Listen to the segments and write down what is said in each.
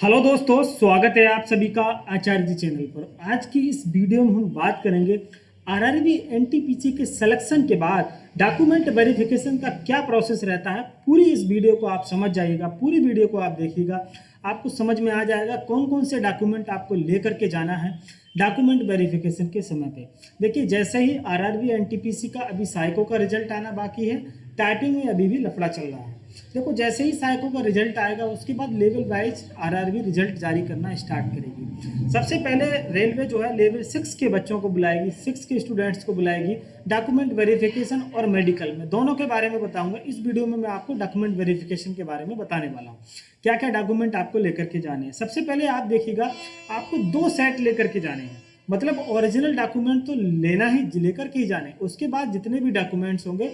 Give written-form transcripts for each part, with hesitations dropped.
Hello दोस्तों, स्वागत है आप सभी का आचार्य जी चैनल पर। आज की इस वीडियो में हम बात करेंगे आरआरबी एनटीपीसी के सिलेक्शन के बाद डॉक्यूमेंट वेरिफिकेशन का क्या प्रोसेस रहता है। पूरी इस वीडियो को आप समझ जाइएगा, पूरी वीडियो को आप देखिएगा, आपको समझ में आ जाएगा कौन कौन से डॉक्यूमेंट आपको लेकर के जाना है डॉक्यूमेंट वेरिफिकेशन के समय पे। देखिए, जैसे ही आरआरबी एनटीपीसी का अभी साइको का रिजल्ट आना बाकी है, टाइपिंग में अभी भी लफड़ा चल रहा है। देखो, जैसे ही साइको का रिजल्ट आएगा उसके बाद लेवल वाइज आरआरबी रिजल्ट जारी करना स्टार्ट करेगी। सबसे पहले रेलवे जो है लेवल 6 के बच्चों को बुलाएगी, 6 के स्टूडेंट्स को बुलाएगी डॉक्यूमेंट वेरिफिकेशन और मेडिकल में, दोनों के बारे में बताऊंगा। इस वीडियो में मैं आपको डॉक्यूमेंट वेरिफिकेशन के बारे में बताने वाला हूँ, क्या क्या डॉक्यूमेंट आपको लेकर के जाने हैं। सबसे पहले आप देखिएगा, आपको 2 सेट लेकर के जाने हैं, मतलब ओरिजिनल डॉक्यूमेंट तो लेना ही लेकर के ही जाने। उसके बाद जितने भी डॉक्यूमेंट्स होंगे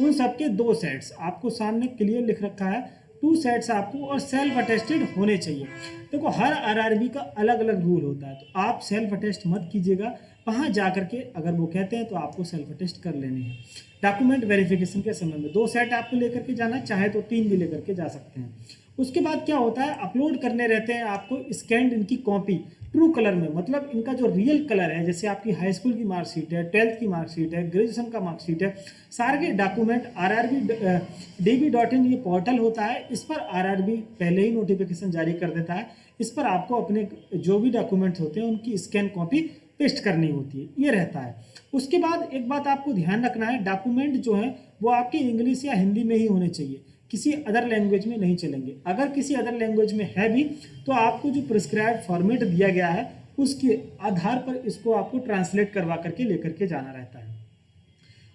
उन सबके 2 सेट्स आपको सामने क्लियर लिख रखा है, 2 सेट्स आपको और सेल्फ अटेस्टेड होने चाहिए। देखो, हर आरआरबी का अलग अलग रूल होता है, तो आप सेल्फ अटेस्ट मत कीजिएगा। वहाँ जा करके अगर वो कहते हैं तो आपको सेल्फ अटेस्ट कर लेने हैं। डॉक्यूमेंट वेरिफिकेशन के समय में 2 सेट आपको लेकर के जाना, चाहे तो 3 भी लेकर के जा सकते हैं। उसके बाद क्या होता है, अपलोड करने रहते हैं आपको स्कैंड इनकी कॉपी ट्रू कलर में, मतलब इनका जो रियल कलर है, जैसे आपकी हाई स्कूल की मार्कशीट है, 12th की मार्कशीट है, ग्रेजुएशन का मार्कशीट है, सारे के डॉक्यूमेंट RRBDB.in ये पोर्टल होता है। इस पर आरआरबी पहले ही नोटिफिकेशन जारी कर देता है। इस पर आपको अपने जो भी डॉक्यूमेंट्स होते हैं उनकी स्कैन कॉपी पेस्ट करनी होती है, ये रहता है। उसके बाद एक बात आपको ध्यान रखना है, डॉक्यूमेंट जो है वो आपकी इंग्लिश या हिंदी में ही होने चाहिए, किसी अदर लैंग्वेज में नहीं चलेंगे। अगर किसी अदर लैंग्वेज में है भी तो आपको जो प्रिस्क्राइब फॉर्मेट दिया गया है उसके आधार पर इसको आपको ट्रांसलेट करवा करके लेकर के जाना रहता है।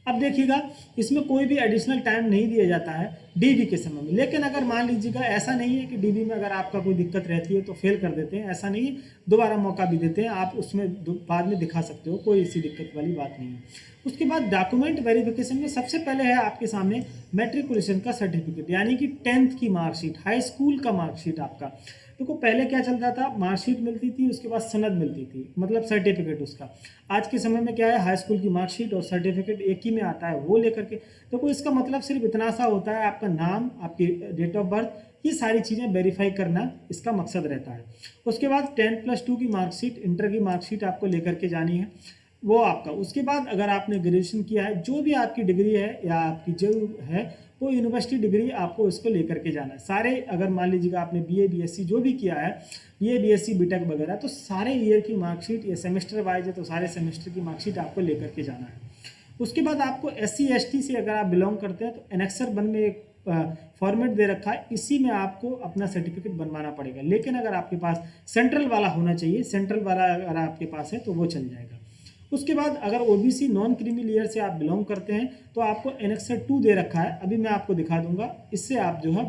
अब देखिएगा, इसमें कोई भी एडिशनल टाइम नहीं दिया जाता है डीबी के समय में। लेकिन अगर मान लीजिएगा, ऐसा नहीं है कि डीबी में अगर आपका कोई दिक्कत रहती है तो फेल कर देते हैं, ऐसा नहीं है, दोबारा मौका भी देते हैं, आप उसमें बाद में दिखा सकते हो, कोई ऐसी दिक्कत वाली बात नहीं है। उसके बाद डॉक्यूमेंट वेरिफिकेशन में सबसे पहले है आपके सामने मैट्रिकुलेशन का सर्टिफिकेट, यानी कि 10th की मार्कशीट, हाई स्कूल का मार्कशीट आपका। देखो, पहले क्या चलता था, मार्कशीट मिलती थी, उसके बाद सनद मिलती थी, मतलब सर्टिफिकेट उसका। आज के समय में क्या है, हाई स्कूल की मार्कशीट और सर्टिफिकेट एक ही में आता है, वो लेकर के। देखो, इसका मतलब सिर्फ इतना सा होता है, आपका नाम, आपकी डेट ऑफ बर्थ, ये सारी चीज़ें वेरीफाई करना इसका मकसद रहता है। उसके बाद 10+2 की मार्कशीट, इंटर की मार्कशीट आपको लेकर के जानी है, वो आपका। उसके बाद अगर आपने ग्रेजुएशन किया है, जो भी आपकी डिग्री है या आपकी जो है वो यूनिवर्सिटी डिग्री, आपको इसको लेकर के जाना है। सारे, अगर मान लीजिएगा आपने BA BSc जो भी किया है, BA BSc BTech वगैरह, तो सारे ईयर की मार्कशीट, या सेमेस्टर वाइज है तो सारे सेमेस्टर की मार्कशीट आपको लेकर के जाना है। उसके बाद आपको SC ST से अगर आप बिलोंग करते हैं तो एनेक्सर 1 में एक फॉर्मेट दे रखा है, इसी में आपको अपना सर्टिफिकेट बनवाना पड़ेगा। लेकिन अगर आपके पास सेंट्रल वाला होना चाहिए, सेंट्रल वाला अगर आपके पास है तो वो चल जाएगा। उसके बाद अगर OBC नॉन क्रीमी लेयर से आप बिलोंग करते हैं तो आपको एनेक्सर 2 दे रखा है, अभी मैं आपको दिखा दूंगा। इससे आप जो है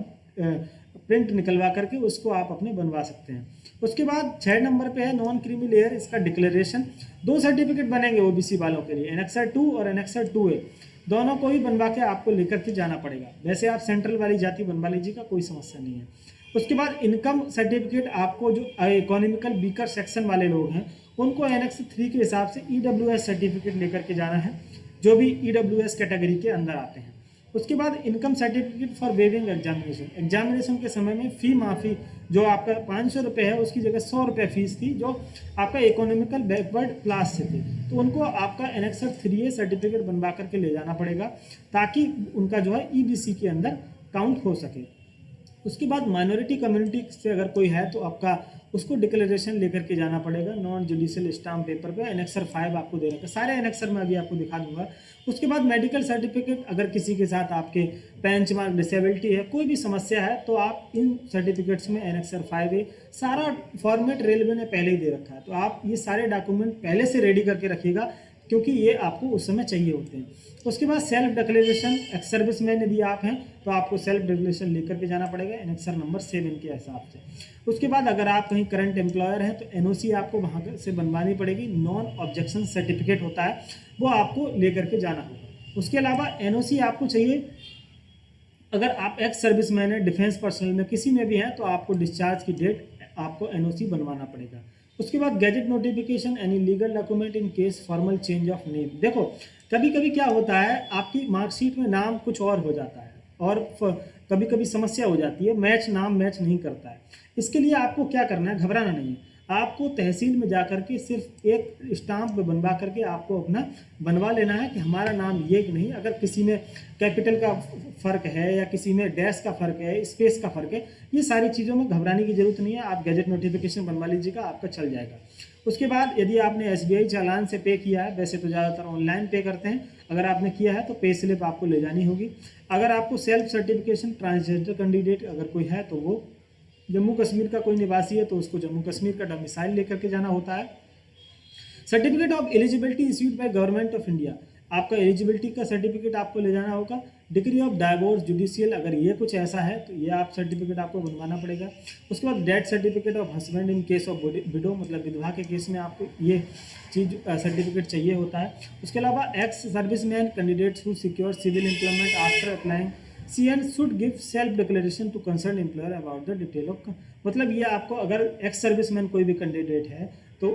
प्रिंट निकलवा करके उसको आप अपने बनवा सकते हैं। उसके बाद 6 नंबर पे है नॉन क्रीमी लेयर, इसका डिक्लेरेशन। 2 सर्टिफिकेट बनेंगे OBC वालों के लिए, एनेक्सर 2 और एनेक्सर 2A, दोनों को ही बनवा के आपको लेकर के जाना पड़ेगा। वैसे आप सेंट्रल वाली जाति बनवा लीजिएगा, कोई समस्या नहीं है। उसके बाद इनकम सर्टिफिकेट आपको, जो इकोनॉमिकल वीकर सेक्शन वाले लोग हैं उनको एनेक्स 3 के हिसाब से EWS सर्टिफिकेट लेकर के जाना है, जो भी EWS कैटेगरी के अंदर आते हैं। उसके बाद income certificate for waiving examination, examination के समय में फ़ी माफ़ी, जो आपका 500 रुपये है उसकी जगह 100 रुपये फीस थी, जो आपका इकोनॉमिकल बैकवर्ड क्लास से थे, तो उनको आपका एनेक्सर 3A सर्टिफिकेट बनवा करके ले जाना पड़ेगा, ताकि उनका जो है EBC के अंदर काउंट हो सके। उसके बाद माइनॉरिटी कम्युनिटी से अगर कोई है तो आपका उसको डिक्लेरेशन लेकर के जाना पड़ेगा, नॉन जुडिशियल स्टाम्प पेपर पे। एनेक्सर 5 आपको दे रखा है, सारे एनेक्सर में अभी आपको दिखा दूंगा। उसके बाद मेडिकल सर्टिफिकेट, अगर किसी के साथ आपके बेंच मार्क डिसेबिलिटी है, कोई भी समस्या है, तो आप इन सर्टिफिकेट्स में एनेक्सर 5A, सारा फॉर्मेट रेलवे ने पहले ही दे रखा है, तो आप ये सारे डॉक्यूमेंट पहले से रेडी करके रखिएगा, क्योंकि ये आपको उस समय चाहिए होते हैं। उसके बाद self declaration, ex service man यदि आप हैं तो आपको सेल्फ डिक्लेरेशन लेकर के जाना पड़ेगा एनेक्सर नंबर 7 के हिसाब से। उसके बाद अगर आप कहीं करंट एम्प्लॉयर हैं तो NOC आपको वहाँ से बनवानी पड़ेगी, नॉन ऑब्जेक्शन सर्टिफिकेट होता है, वो आपको लेकर के जाना होगा। उसके अलावा NOC आपको चाहिए, अगर आप एक्स सर्विस मैन है, डिफेंस पर्सनल में किसी में भी हैं, तो आपको डिस्चार्ज की डेट आपको NOC बनवाना पड़ेगा। उसके बाद gadget notification, any legal document in case formal change of name. देखो, कभी कभी क्या होता है, आपकी मार्कशीट में नाम कुछ और हो जाता है और कभी कभी समस्या हो जाती है, नाम मैच नहीं करता है। इसके लिए आपको क्या करना है, घबराना नहीं है। आपको तहसील में जा कर के सिर्फ एक स्टाम्प बनवा करके आपको अपना बनवा लेना है कि हमारा नाम ये कि नहीं। अगर किसी में कैपिटल का फ़र्क है या किसी में डैश का फ़र्क है, स्पेस का फ़र्क है, ये सारी चीज़ों में घबराने की ज़रूरत नहीं है। आप गैजेट नोटिफिकेशन बनवा लीजिएगा, आपका चल जाएगा। उसके बाद यदि आपने SBI चालान से पे किया है, वैसे तो ज़्यादातर ऑनलाइन पे करते हैं, अगर आपने किया है तो पे स्लिप आपको ले जानी होगी। अगर आपको सेल्फ सर्टिफिकेशन ट्रांसजेंडर कैंडिडेट अगर कोई है तो वो जम्मू कश्मीर का कोई निवासी है तो उसको जम्मू कश्मीर का डोमिसाइल लेकर के जाना होता है। Certificate of eligibility issued by government of India, आपका एलिजिबिलिटी का सर्टिफिकेट आपको ले जाना होगा। डिग्री ऑफ डाइवोर्स जुडिशियल, अगर ये कुछ ऐसा है तो ये आप सर्टिफिकेट आपको बनवाना पड़ेगा। उसके बाद death certificate of husband in case of window, मतलब विधवा के केस में आपको ये चीज़ सर्टिफिकेट चाहिए होता है। उसके अलावा ex serviceman candidates who secure civil employment after applying CN should give self declaration to concern employer about the detail of, मतलब ये आपको अगर एक्स सर्विसमैन कोई भी कैंडिडेट है तो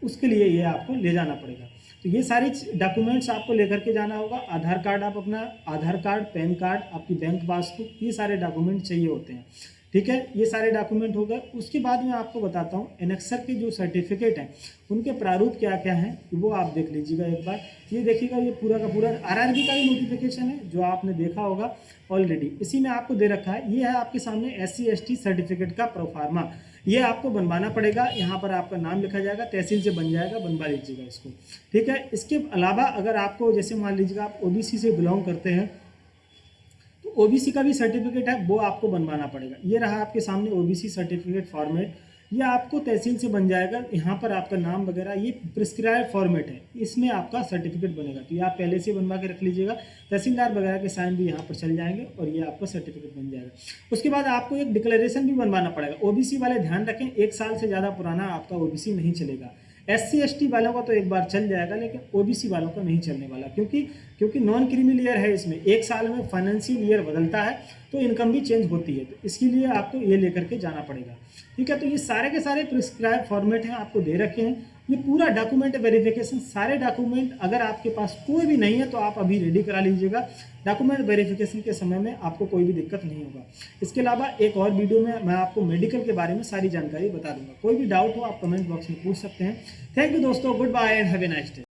उसके लिए ये आपको ले जाना पड़ेगा। तो ये सारी डॉक्यूमेंट्स आपको लेकर के जाना होगा। आधार कार्ड, आप अपना आधार कार्ड, पैन कार्ड, आपकी बैंक पासबुक, ये सारे डॉक्यूमेंट चाहिए होते हैं। ठीक है, ये सारे डॉक्यूमेंट हो गए। उसके बाद मैं आपको बताता हूँ एनेक्सर के जो सर्टिफिकेट हैं उनके प्रारूप क्या क्या हैं वो आप देख लीजिएगा एक बार। ये देखिएगा, ये पूरा का पूरा RRB का ही नोटिफिकेशन है जो आपने देखा होगा ऑलरेडी, इसी में आपको दे रखा है। ये है आपके सामने SC ST सर्टिफिकेट का प्रोफार्मा, ये आपको बनवाना पड़ेगा। यहाँ पर आपका नाम लिखा जाएगा, तहसील से बन जाएगा, बनवा लीजिएगा इसको। ठीक है, इसके अलावा अगर आपको जैसे मान लीजिएगा आप OBC से बिलोंग करते हैं तो OBC का भी सर्टिफिकेट है, वो आपको बनवाना पड़ेगा। ये रहा आपके सामने OBC सर्टिफिकेट फॉर्मेट, ये आपको तहसील से बन जाएगा। यहाँ पर आपका नाम वगैरह ये प्रिस्क्राइब फॉर्मेट है, इसमें आपका सर्टिफिकेट बनेगा। तो ये आप पहले से बनवा के रख लीजिएगा, तहसीलदार वगैरह के साइन भी यहाँ पर चल जाएंगे और ये आपका सर्टिफिकेट बन जाएगा। उसके बाद आपको एक डिक्लेरेशन भी बनवाना पड़ेगा। OBC वाले ध्यान रखें, 1 साल से ज़्यादा पुराना आपका OBC नहीं चलेगा। SC ST वालों का तो एक बार चल जाएगा, लेकिन OBC वालों का नहीं चलने वाला, क्योंकि नॉन क्रीमी ईयर है इसमें। 1 साल में फाइनेंशियल ईयर बदलता है तो इनकम भी चेंज होती है, तो इसके लिए आपको ये लेकर के जाना पड़ेगा। ठीक है, तो ये सारे के सारे प्रिस्क्राइब फॉर्मेट हैं, आपको दे रखे हैं। ये पूरा डॉक्यूमेंट वेरिफिकेशन, सारे डॉक्यूमेंट अगर आपके पास कोई भी नहीं है तो आप अभी रेडी करा लीजिएगा। डॉक्यूमेंट वेरिफिकेशन के समय में आपको कोई भी दिक्कत नहीं होगा। इसके अलावा एक और वीडियो में मैं आपको मेडिकल के बारे में सारी जानकारी बता दूंगा। कोई भी डाउट हो आप कमेंट बॉक्स में पूछ सकते हैं। थैंक यू दोस्तों, goodbye and have a nice day.